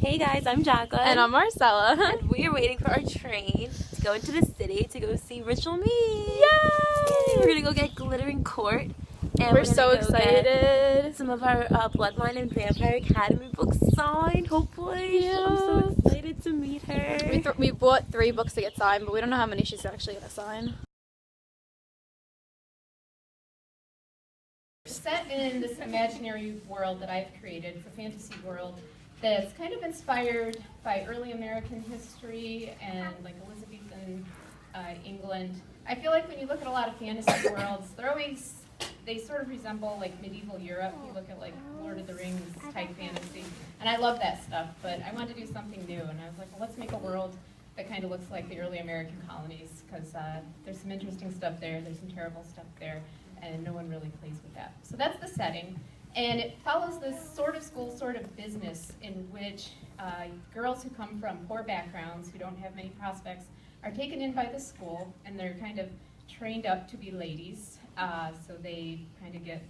Hey guys, I'm Jacqueline. And I'm Marcella. And we are waiting for our train to go into the city to go see Ritual Me. Yay! We're gonna go get Glittering Court. And we're so excited. Some of our Bloodline and Vampire Academy books signed, hopefully. Yeah. I'm so excited to meet her. We bought 3 books to get signed, but we don't know how many she's actually going to sign. Set in this imaginary world that I've created. It's a fantasy world that's kind of inspired by early American history and like Elizabethan England. I feel like when you look at a lot of fantasy worlds, they sort of resemble like medieval Europe. You look at like Lord of the Rings type fantasy, and I love that stuff, but I wanted to do something new, and I was like, well, let's make a world that kind of looks like the early American colonies, because there's some interesting stuff there, there's some terrible stuff there, and no one really plays with that. So that's the setting. And it follows this sort of school, sort of business in which girls who come from poor backgrounds, who don't have many prospects, are taken in by the school, and they're kind of trained up to be ladies. So they kind of get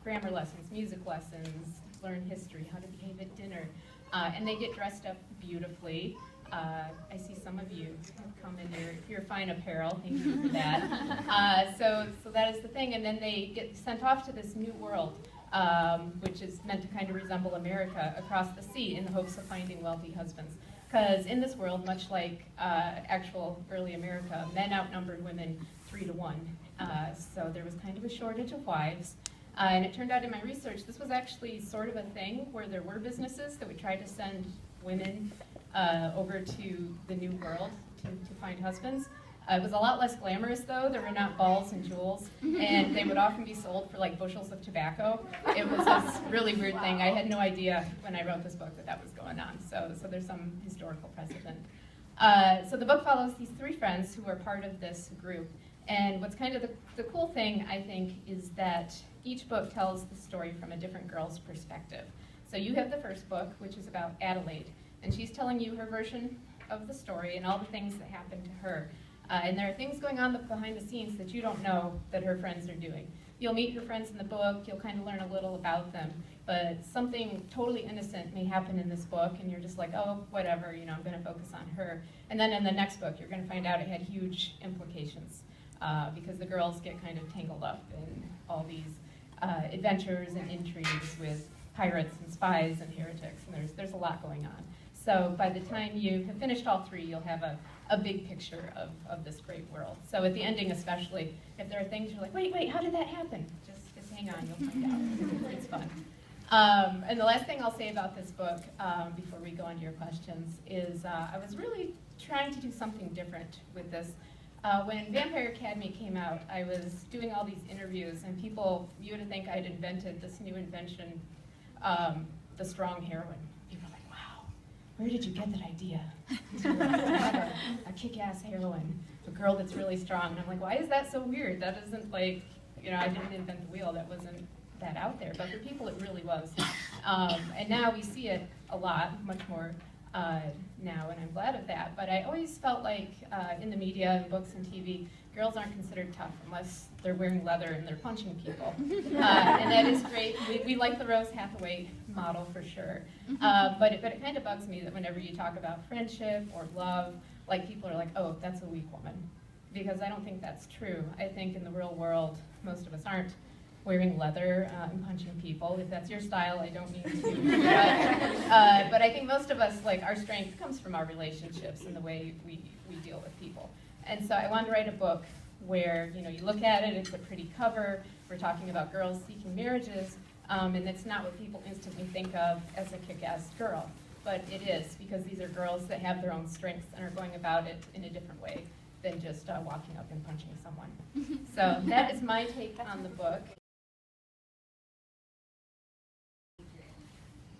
grammar lessons, music lessons, learn history, how to behave at dinner, and they get dressed up beautifully. I see some of you have come in your fine apparel. Thank you for that. So that is the thing, and then they get sent off to this new world, which is meant to kind of resemble America across the sea in the hopes of finding wealthy husbands. Because in this world, much like actual early America, men outnumbered women 3 to 1. So there was kind of a shortage of wives. And it turned out in my research, this was actually sort of a thing where there were businesses that would try to send women over to the new world to find husbands. It was a lot less glamorous, though. There were not balls and jewels, and they would often be sold for like bushels of tobacco. It was this really weird thing. I had no idea when I wrote this book that was going on, so there's some historical precedent. So the book follows these 3 friends who are part of this group, and what's kind of the cool thing, I think, is that each book tells the story from a different girl's perspective. So you have the first book, which is about Adelaide, and she's telling you her version of the story and all the things that happened to her. And there are things going on behind the scenes that you don't know that her friends are doing. You'll meet your friends in the book, you'll kind of learn a little about them, but something totally innocent may happen in this book, and you're just like, oh, whatever, you know, I'm going to focus on her. And then in the next book, you're going to find out it had huge implications, because the girls get kind of tangled up in all these adventures and intrigues with pirates and spies and heretics, and there's a lot going on. So by the time you have finished all 3, you'll have a big picture of this great world. So at the ending especially, if there are things you're like, wait, how did that happen? Just hang on, you'll find out. It's fun. And the last thing I'll say about this book, before we go on to your questions, is I was really trying to do something different with this. When Vampire Academy came out, I was doing all these interviews, and you would think I'd invented this new invention, the strong heroine. People were like, wow, where did you get that idea? To have a kick-ass heroine, a girl that's really strong. And I'm like, why is that so weird? That isn't like, you know, I didn't invent the wheel. That wasn't that out there. But for people, it really was. And now we see it a lot, much more now, and I'm glad of that. But I always felt like in the media and books and TV, girls aren't considered tough unless they're wearing leather and they're punching people. And that is great. We like the Rose Hathaway model for sure. But it kind of bugs me that whenever you talk about friendship or love, like people are like, oh, that's a weak woman. Because I don't think that's true. I think in the real world, most of us aren't wearing leather and punching people. If that's your style, I don't mean to. But I think most of us, like, our strength comes from our relationships and the way we deal with people. And so I wanted to write a book where, you know, you look at it, it's a pretty cover, we're talking about girls seeking marriages, and it's not what people instantly think of as a kick-ass girl. But it is, because these are girls that have their own strengths and are going about it in a different way than just walking up and punching someone. So that is my take on the book.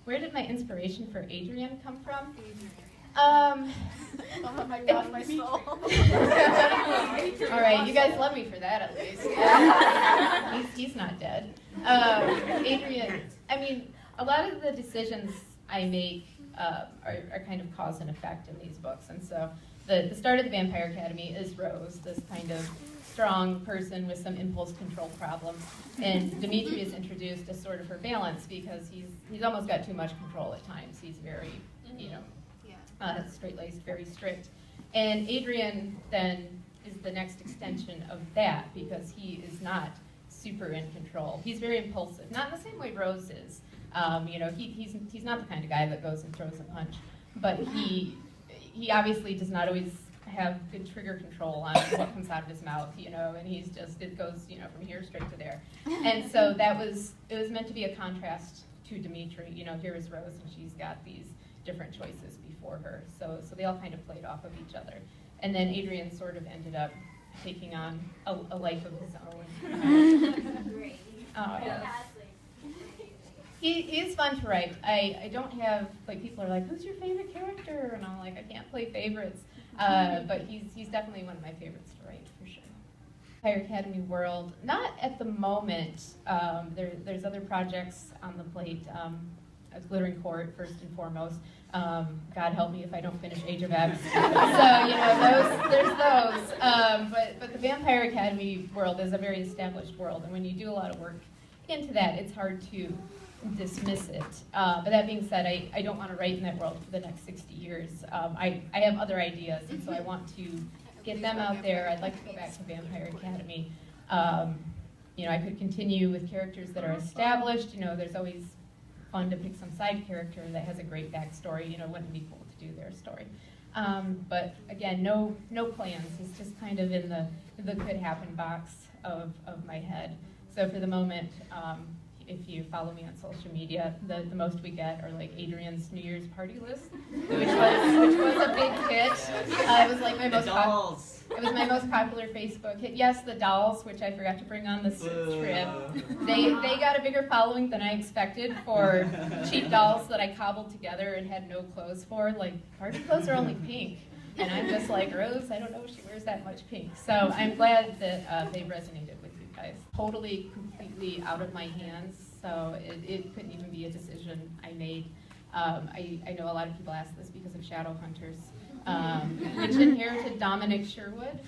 Where did my inspiration for Adrian come from? Oh my God, my soul. All right, you guys love me for that at least. He's not dead. Adrian, I mean, a lot of the decisions I make are kind of cause and effect in these books. And so the start of the Vampire Academy is Rose, this kind of strong person with some impulse control problems. And Dimitri is introduced as sort of her balance because he's almost got too much control at times. He's very, you know, straight-laced, very strict. And Adrian then is the next extension of that because he is not super in control. He's very impulsive, not in the same way Rose is. You know, he's not the kind of guy that goes and throws a punch, but he obviously does not always have good trigger control on what comes out of his mouth, you know, and he's just, it goes, you know, from here straight to there. And so it was meant to be a contrast to Dimitri. You know, here is Rose and she's got these different choices before her. So they all kind of played off of each other. And then Adrian sort of ended up taking on a life of his own. Great. He's fun to write. I don't have, like, people are like, who's your favorite character? And I'm like, I can't play favorites. But he's definitely one of my favorites to write, for sure. Vampire Academy world, not at the moment. There's other projects on the plate. Glittering Court, first and foremost. God help me if I don't finish Age of X. So, you know, there's those. But the Vampire Academy world is a very established world, and when you do a lot of work into that, it's hard to dismiss it. But that being said, I don't want to write in that world for the next 60 years. I have other ideas, and so I want to get them out there. I'd like to go back to Vampire Academy. You know, I could continue with characters that are established. You know, there's always fun to pick some side character that has a great backstory. You know, wouldn't it be cool to do their story? But again, no plans. It's just kind of in the could happen box of my head. So for the moment, if you follow me on social media, the most we get are like Adrian's New Year's party list, which was a big hit. It was like my most it was my most popular Facebook hit. Yes, the dolls, which I forgot to bring on this trip. They got a bigger following than I expected for cheap dolls that I cobbled together and had no clothes for. Like, party clothes are only pink. And I'm just like, Rose, I don't know if she wears that much pink. So I'm glad that they resonated with you guys. Totally, completely out of my hands, so it couldn't even be a decision I made. I know a lot of people ask this because of Shadowhunters, which inherited Dominic Sherwood,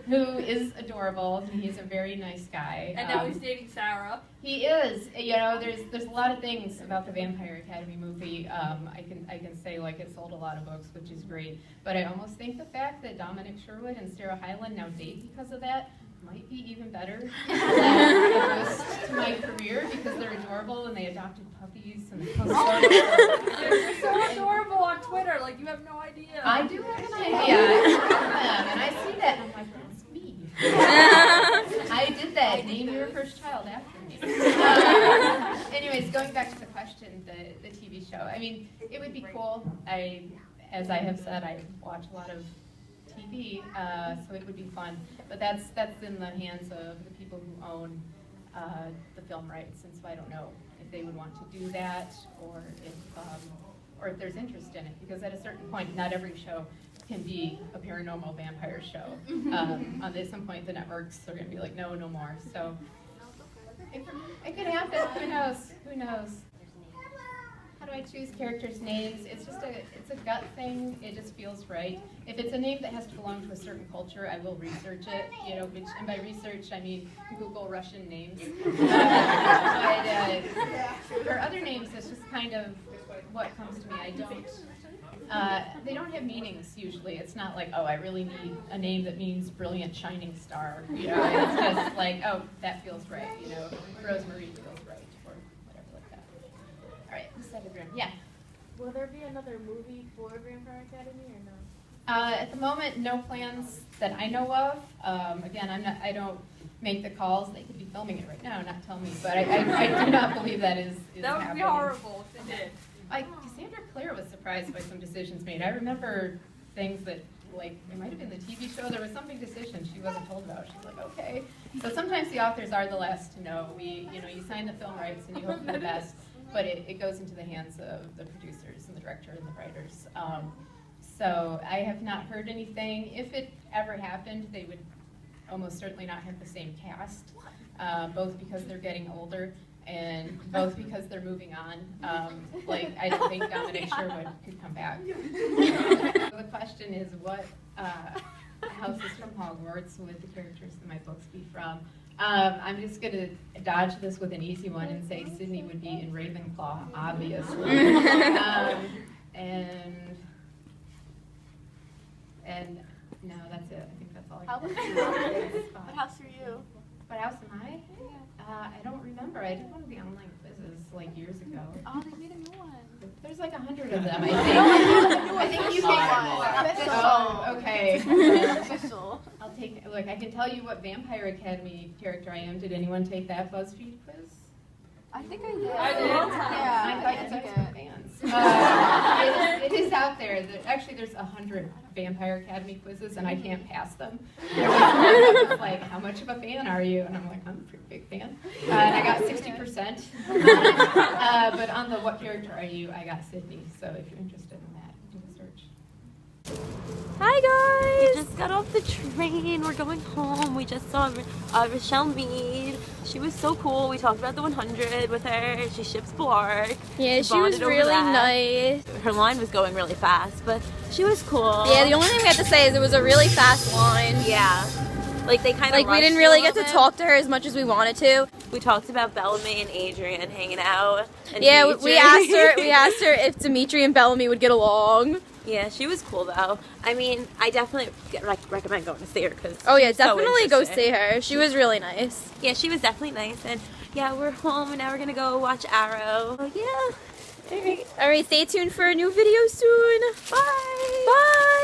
who is adorable. He's a very nice guy. And now he's dating Sarah. He is. You know, there's a lot of things about the Vampire Academy movie. I can say, like, it sold a lot of books, which is great. But I almost think the fact that Dominic Sherwood and Sarah Hyland now date because of that might be even better than a boost to my career, because they're adorable and they adopted puppies and they post They're so adorable on Twitter. Like, you have no idea. I do have an idea. I love them, and I see that and I'm like, that's me. I did that. Name your first child after me. Anyways, going back to the question, the TV show. I mean, it would be cool. As I have said, I watch a lot of TV, so it would be fun. But that's in the hands of the people who own the film rights, and so I don't know if they would want to do that, or if there's interest in it. Because at a certain point, not every show can be a paranormal vampire show. At some point, the networks are going to be like, no more. So it could happen. Who knows? Who knows? How do I choose characters' names? It's a gut thing. It just feels right. If it's a name that has to belong to a certain culture, I will research it. You know, and by research, I mean Google Russian names. But for other names, it's just kind of what comes to me. They don't have meanings usually. It's not like, oh, I really need a name that means brilliant shining star. You know, it's just like, oh, that feels right. You know, Rosemary feels right, or whatever like that. All right, this side of the room. Yeah. Will there be another movie for Vampire Academy or no? At the moment, no plans that I know of. Again, I don't make the calls. They could be filming it right now, not tell me. But I do not believe that is That would happening. be horrible if they did. Cassandra Clare was surprised by some decisions made. I remember things that, like, it might have been the TV show. There was some big decision she wasn't told about. She's like, okay. So sometimes the authors are the last to know. You sign the film rights and you hope for the best, but it goes into the hands of the producers and the director and the writers. So I have not heard anything. If it ever happened, they would almost certainly not have the same cast, both because they're getting older and both because they're moving on. Like, I don't think Dominic Sherwood could come back. The question is, what houses from Hogwarts would the characters in my books be from? I'm just gonna dodge this with an easy one and say Sydney would be in Ravenclaw, obviously. And no, that's it. I think that's all I How can about say. you? What house are you? What house am I? I don't remember. I did one of the online quizzes like years ago. Oh, they made a new one. There's like 100 of them, I think. I think you can. Oh, okay. Official. I'll take. Look, I can tell you what Vampire Academy character I am. Did anyone take that BuzzFeed quiz? I think I did. I did. Yeah, I thought you took took it. some fans. It is out there. Actually, there's 100 Vampire Academy quizzes, and I can't pass them. It's like, how much of a fan are you? And I'm like, I'm a pretty big fan. And I got 60%. But on the what character are you, I got Sydney. So if you're interested in that, do a search. Hi We guys! just got off the train. We're going home. We just saw Rochelle Mead. She was so cool. We talked about the 100 with her. She ships Blark. Yeah, We she was bonded over really that. nice. Her line was going really fast, but she was cool. Yeah, the only thing we had to say is it was a really fast line. Yeah. Like they kind of Like we didn't really get to talk to her as much as we wanted to. We talked about Bellamy and Adrian hanging out. And Yeah, Dimitri. we asked her if Dimitri and Bellamy would get along. Yeah, she was cool though. I mean, I definitely recommend going to see her because. Oh yeah, definitely go see her. She was really nice. Yeah, she was definitely nice, and yeah, we're home and now we're gonna go watch Arrow. Oh, yeah. Alright, stay tuned for a new video soon. Bye! Bye!